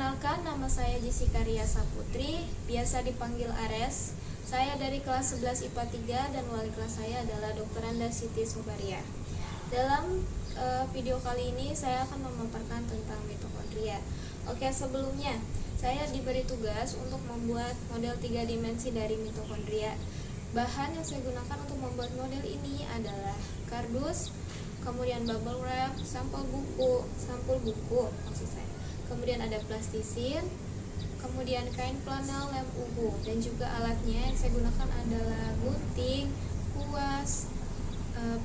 Perkenalkan, nama saya Jessica Ria Saputri, biasa dipanggil Ares. Saya dari kelas 11 IPA 3 dan wali kelas saya adalah Dr. Anda Siti Subaria. Dalam video kali ini saya akan memaparkan tentang mitokondria. Oke, sebelumnya saya diberi tugas untuk membuat model 3 dimensi dari mitokondria. Bahan yang saya gunakan untuk membuat model ini adalah kardus, kemudian bubble wrap, sampul buku maksud saya. Kemudian ada plastisin, kemudian kain flanel lem uhu, dan juga alatnya yang saya gunakan adalah gunting, kuas,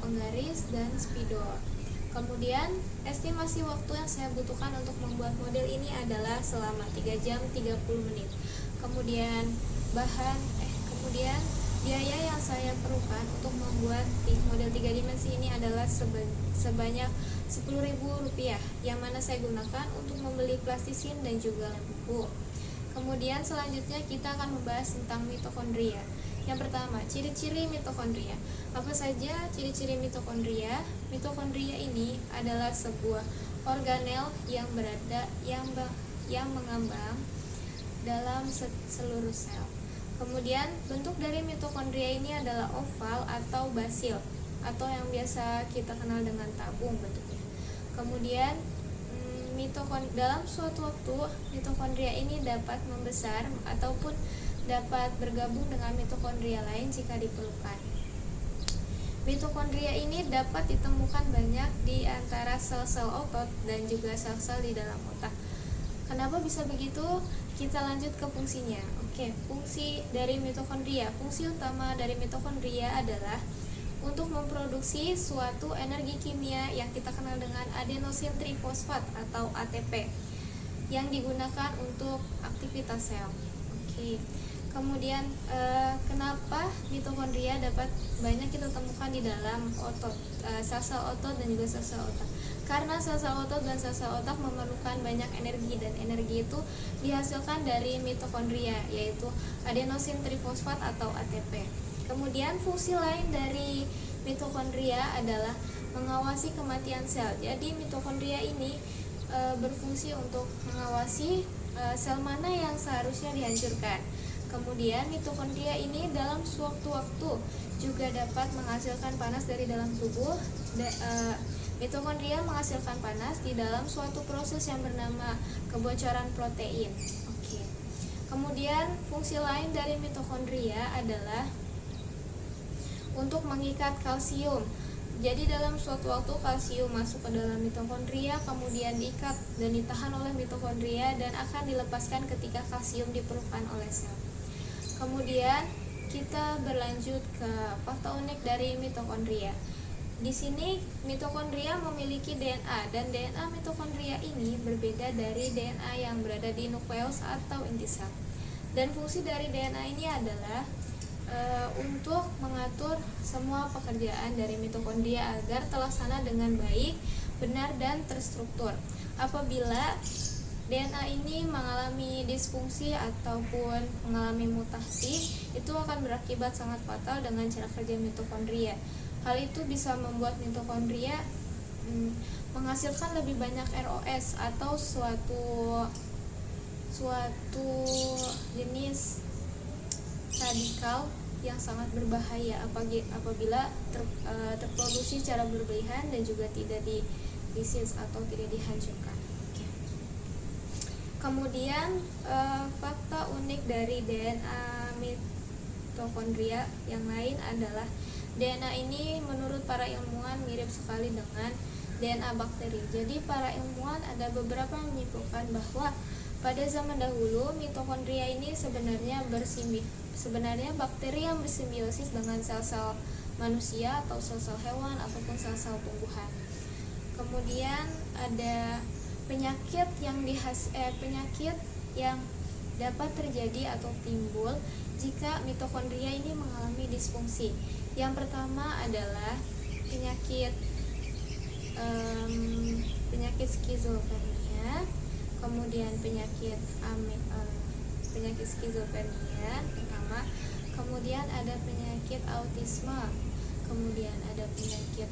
penggaris, dan spidol. Kemudian estimasi waktu yang saya butuhkan untuk membuat model ini adalah selama 3 jam 30 menit. Kemudian biaya yang saya perlukan untuk membuat model 3 dimensi ini adalah sebanyak Rp10.000, yang mana saya gunakan untuk membeli plastisin dan juga lem buku. Kemudian selanjutnya kita akan membahas tentang mitokondria. Yang pertama, ciri-ciri mitokondria. Apa saja ciri-ciri mitokondria? Mitokondria ini adalah sebuah organel yang mengambang dalam seluruh sel. Kemudian bentuk dari mitokondria ini adalah oval atau basil, atau yang biasa kita kenal dengan tabung bentuknya. Kemudian dalam suatu waktu mitokondria ini dapat membesar ataupun dapat bergabung dengan mitokondria lain jika diperlukan. Mitokondria ini dapat ditemukan banyak di antara sel-sel otot dan juga sel-sel di dalam otak. Kenapa bisa begitu? Kita lanjut ke fungsinya. Oke, fungsi dari mitokondria. Fungsi utama dari mitokondria adalah untuk memproduksi suatu energi kimia yang kita kenal dengan adenosin trifosfat atau ATP yang digunakan untuk aktivitas sel. Oke. Kemudian kenapa mitokondria dapat banyak kita temukan di dalam otot, sel-sel otot dan juga sel-sel otak? Karena sel-sel otot dan sel-sel otak memerlukan banyak energi, dan energi itu dihasilkan dari mitokondria, yaitu adenosin trifosfat atau ATP. Kemudian fungsi lain dari mitokondria adalah mengawasi kematian sel. Jadi mitokondria ini berfungsi untuk mengawasi sel mana yang seharusnya dihancurkan. Kemudian mitokondria ini dalam sewaktu-waktu juga dapat menghasilkan panas dari dalam tubuh. Mitokondria menghasilkan panas di dalam suatu proses yang bernama kebocoran protein. Oke. Kemudian fungsi lain dari mitokondria adalah untuk mengikat kalsium. Jadi dalam suatu waktu kalsium masuk ke dalam mitokondria, kemudian diikat dan ditahan oleh mitokondria dan akan dilepaskan ketika kalsium diperlukan oleh sel. Kemudian kita berlanjut ke fakta unik dari mitokondria. Di sini mitokondria memiliki DNA, dan DNA mitokondria ini berbeda dari DNA yang berada di nukleus atau inti sel. Dan fungsi dari DNA ini adalah untuk mengatur semua pekerjaan dari mitokondria agar terlaksana dengan baik, benar, dan terstruktur. Apabila DNA ini mengalami disfungsi ataupun mengalami mutasi, itu akan berakibat sangat fatal dengan cara kerja mitokondria. Hal itu bisa membuat mitokondria menghasilkan lebih banyak ROS atau suatu jenis radikal yang sangat berbahaya apabila terproduksi secara berlebihan dan juga tidak disintesis atau tidak dihancurkan. Kemudian fakta unik dari DNA mitokondria yang lain adalah DNA ini menurut para ilmuwan mirip sekali dengan DNA bakteri. Jadi para ilmuwan ada beberapa yang menyimpulkan bahwa pada zaman dahulu mitokondria ini sebenarnya bakteri yang bersimbiosis dengan sel-sel manusia atau sel-sel hewan ataupun sel-sel tumbuhan. Kemudian ada penyakit yang dapat terjadi atau timbul jika mitokondria ini mengalami disfungsi. Yang pertama adalah penyakit skizofrenia, kemudian penyakit skizofrenia pertama, kemudian ada penyakit autisme, kemudian ada penyakit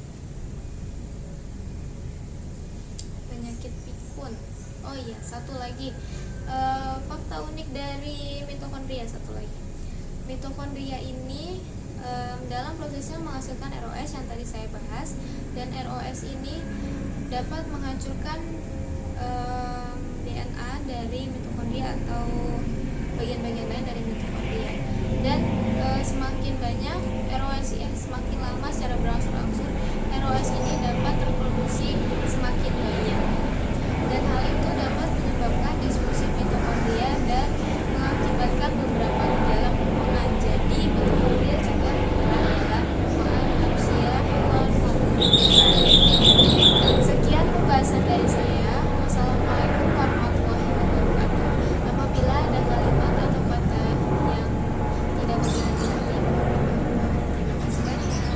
pikun. Oh iya, satu lagi Fakta unik dari mitokondria satu lagi. Mitokondria ini dalam prosesnya menghasilkan ROS yang tadi saya bahas, dan ROS ini dapat menghancurkan DNA dari mitokondria atau bagian-bagian lain dari mitokondria. Dan semakin banyak ROS semakin lama secara berangsur-angsur ROS ini dapat terproduksi semakin banyak, dan hal itu dapat menyebabkan disfungsi mitokondria dan mengakibatkan beberapa gejala pembunuhan. Jadi mitokondria juga berperan dalam pembunuhan manusia, hewan, maupun binatang. Sekian pembahasan dari saya. Wassalamualaikum warahmatullahi wabarakatuh. Apabila ada kalimat atau kata yang tidak begitu terima kasih banyak.